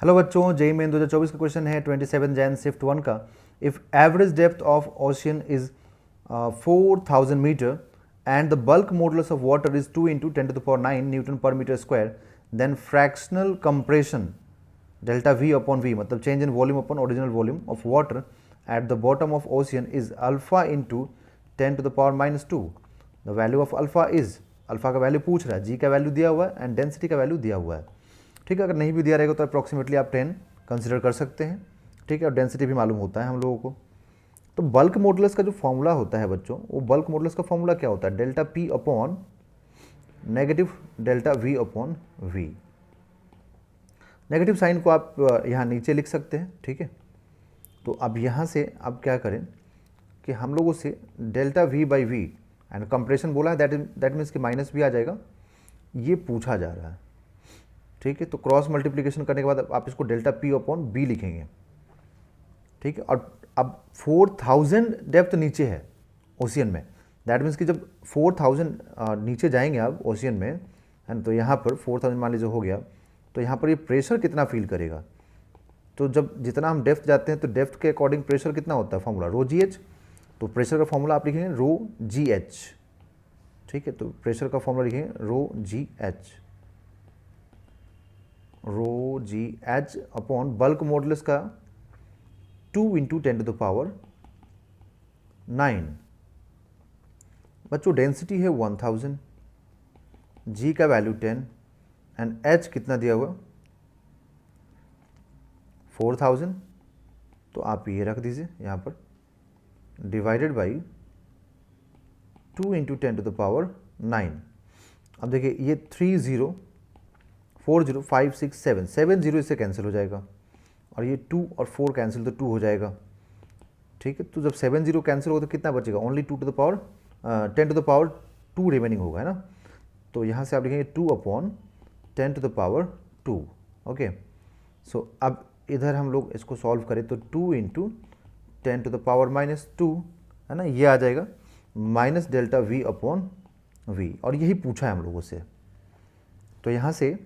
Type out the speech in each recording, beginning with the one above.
Hello बच्चों, JEE main 2024 का question है 27 जैन शिफ्ट 1 का। If average depth of ocean is 4000 metre and the bulk modulus of water is 2 into 10⁹ newton per metre square, then fractional compression delta V upon V, मतलब change in volume upon original volume of water at the bottom of ocean is alpha into 10⁻²। The value of alpha is, alpha का वैल्यू पूछ रहा है, जी का value दिया हुआ है एंड डेंसिटी का वैल्यू दिया हुआ है। ठीक है, अगर नहीं भी दिया रहेगा तो अप्रॉक्सीमेटली आप 10 कंसिडर कर सकते हैं। ठीक है, और डेंसिटी भी मालूम होता है हम लोगों को। तो बल्क मॉडुलस का जो फॉर्मूला होता है बच्चों, वो बल्क मॉडुलस का फॉर्मूला क्या होता है? Delta P upon negative delta V upon V. Negative sign को आप यहाँ नीचे लिख सकते हैं। ठीक है, तो अब यहाँ से अब क्या करें कि हम लोगों से delta V by V and compression बोला है, दैट मीन्स कि माइनस भी आ जाएगा, ये पूछा जा रहा है। ठीक है, तो क्रॉस मल्टीप्लिकेशन करने के बाद आप इसको डेल्टा पी अपॉन बी लिखेंगे। ठीक है, और अब 4000 डेप्थ नीचे है ओशियन में, दैट मीन्स कि जब 4000 नीचे जाएंगे आप ओशियन में, है ना, तो यहाँ पर 4000 मान लीजिए हो गया, तो यहाँ पर ये प्रेशर कितना फील करेगा? तो जब जितना हम डेप्थ जाते हैं तो डेप्थ के अकॉर्डिंग प्रेशर कितना होता है? फॉर्मूला रो जी एच। तो प्रेशर का फॉर्मूला आप लिखेंगे रो जी एच। ठीक है, तो प्रेशर का फॉर्मूला लिखेंगे rho g h, rho g h upon bulk modulus का 2 इंटू 10⁹9। बच्चों डेंसिटी है 1000, जी का वैल्यू 10 एंड एच कितना दिया हुआ? 4000। तो आप ये रख दीजिए यहाँ पर, डिवाइडेड बाई 2 इंटू 10⁹9। अब देखिए ये 30 40 5 6 7 7 जीरो इससे कैंसिल हो जाएगा, और ये 2 और 4 कैंसिल तो 2 हो जाएगा। ठीक है, तो जब 7 जीरो कैंसिल होगा तो कितना बचेगा? ओनली 10⁻² रिमेनिंग होगा, है ना। तो यहाँ से आप लिखेंगे 2 अपॉन 10⁻²। ओके, सो अब इधर हम लोग इसको सॉल्व करें तो 2 इंटू 10⁻², है ना, ये आ जाएगा minus delta V upon V, और यही पूछा है हम लोगों से। तो यहाँ से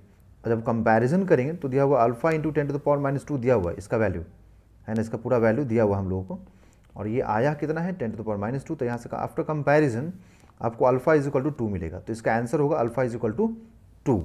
जब कंपैरिजन करेंगे तो दिया हुआ अल्फा इंटू 10⁻² दिया हुआ है, इसका वैल्यू है ना, इसका पूरा वैल्यू दिया हुआ हम लोगों को, और ये आया कितना है? 10⁻²। तो यहाँ से आफ्टर कंपैरिजन आपको अल्फा इज इक्वल टू 2 मिलेगा, तो इसका आंसर होगा अल्फा इज इक्वल टू 2।